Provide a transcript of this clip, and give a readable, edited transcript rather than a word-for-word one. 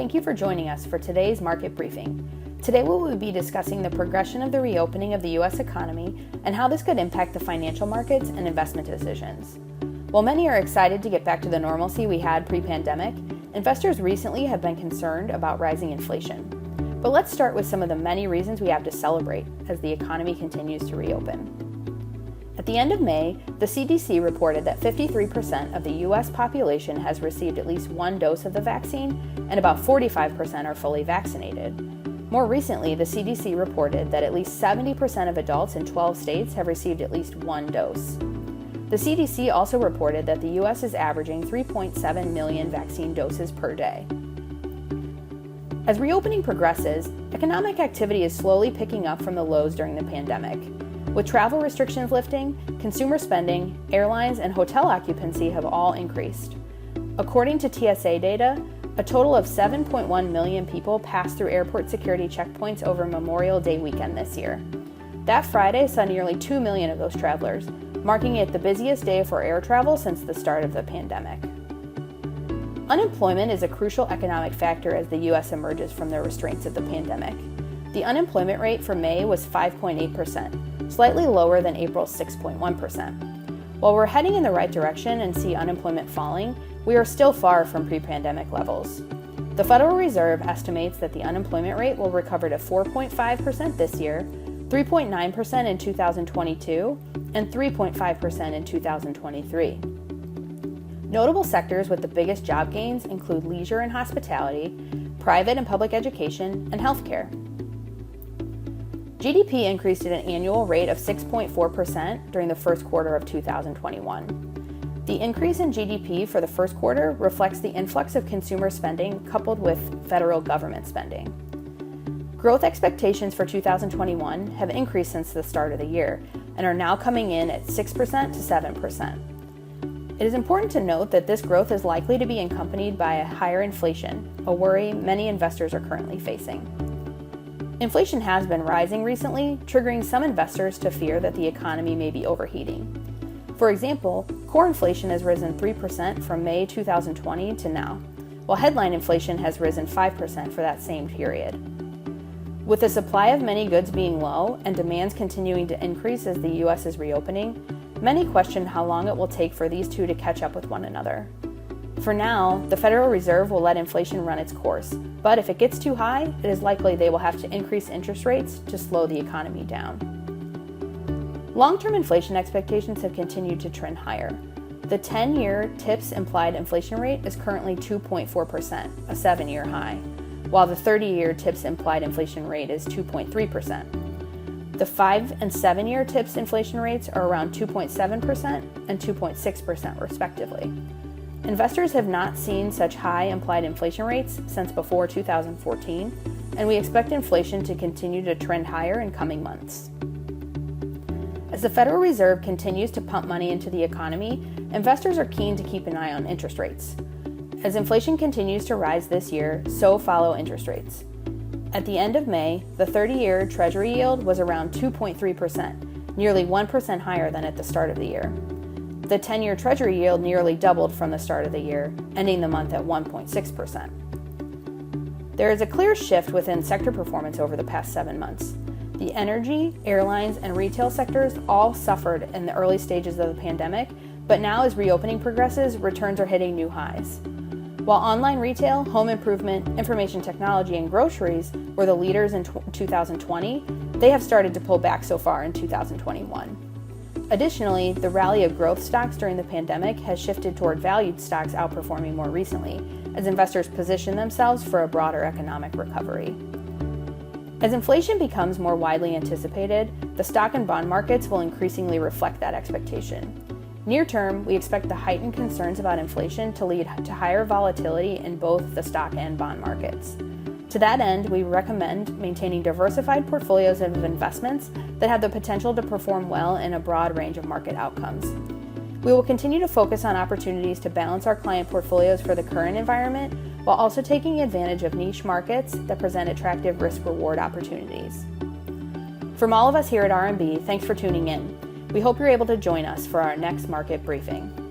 thank you for joining us for today's market briefing. Today we will be discussing the progression of the reopening of the U.S. economy and how this could impact the financial markets and investment decisions. While many are excited to get back to the normalcy we had pre-pandemic, investors recently have been concerned about rising inflation. But let's start with some of the many reasons we have to celebrate as the economy continues to reopen. At the end of May, the CDC reported that 53% of the U.S. population has received at least one dose of the vaccine, and about 45% are fully vaccinated. More recently, the CDC reported that at least 70% of adults in 12 states have received at least one dose. The CDC also reported that the U.S. is averaging 3.7 million vaccine doses per day. As reopening progresses, economic activity is slowly picking up from the lows during the pandemic. With travel restrictions lifting, consumer spending, airlines, and hotel occupancy have all increased. According to TSA data, a total of 7.1 million people passed through airport security checkpoints over Memorial Day weekend this year. That Friday saw nearly 2 million of those travelers, marking it the busiest day for air travel since the start of the pandemic. Unemployment is a crucial economic factor as the U.S. emerges from the restraints of the pandemic. The unemployment rate for May was 5.8%, slightly lower than April's 6.1%. While we're heading in the right direction and see unemployment falling, we are still far from pre-pandemic levels. The Federal Reserve estimates that the unemployment rate will recover to 4.5% this year, 3.9% in 2022, and 3.5% in 2023. Notable sectors with the biggest job gains include leisure and hospitality, private and public education, and healthcare. GDP increased at an annual rate of 6.4% during the first quarter of 2021. The increase in GDP for the first quarter reflects the influx of consumer spending coupled with federal government spending. Growth expectations for 2021 have increased since the start of the year and are now coming in at 6% to 7%. It is important to note that this growth is likely to be accompanied by a higher inflation, a worry many investors are currently facing. Inflation has been rising recently, triggering some investors to fear that the economy may be overheating. For example, core inflation has risen 3% from May 2020 to now, while headline inflation has risen 5% for that same period. With the supply of many goods being low and demands continuing to increase as the U.S. is reopening, many question how long it will take for these two to catch up with one another. For now, the Federal Reserve will let inflation run its course, but if it gets too high, it is likely they will have to increase interest rates to slow the economy down. Long-term inflation expectations have continued to trend higher. The 10-year TIPS implied inflation rate is currently 2.4%, a 7-year high, while the 30-year TIPS implied inflation rate is 2.3%. The 5 and 7-year TIPS inflation rates are around 2.7% and 2.6% respectively. Investors have not seen such high implied inflation rates since before 2014, and we expect inflation to continue to trend higher in coming months. As the Federal Reserve continues to pump money into the economy, investors are keen to keep an eye on interest rates. As inflation continues to rise this year, so follow interest rates. At the end of May, the 30-year Treasury yield was around 2.3%, nearly 1% higher than at the start of the year. The 10-year Treasury yield nearly doubled from the start of the year, ending the month at 1.6%. There is a clear shift within sector performance over the past 7 months. The energy, airlines, and retail sectors all suffered in the early stages of the pandemic, but now as reopening progresses, returns are hitting new highs. While online retail, home improvement, information technology, and groceries were the leaders in 2020, they have started to pull back so far in 2021. Additionally, the rally of growth stocks during the pandemic has shifted toward valued stocks outperforming more recently, as investors position themselves for a broader economic recovery. As inflation becomes more widely anticipated, the stock and bond markets will increasingly reflect that expectation. Near term, we expect the heightened concerns about inflation to lead to higher volatility in both the stock and bond markets. To that end, we recommend maintaining diversified portfolios of investments that have the potential to perform well in a broad range of market outcomes. We will continue to focus on opportunities to balance our client portfolios for the current environment while also taking advantage of niche markets that present attractive risk-reward opportunities. From all of us here at RMB, thanks for tuning in. We hope you're able to join us for our next market briefing.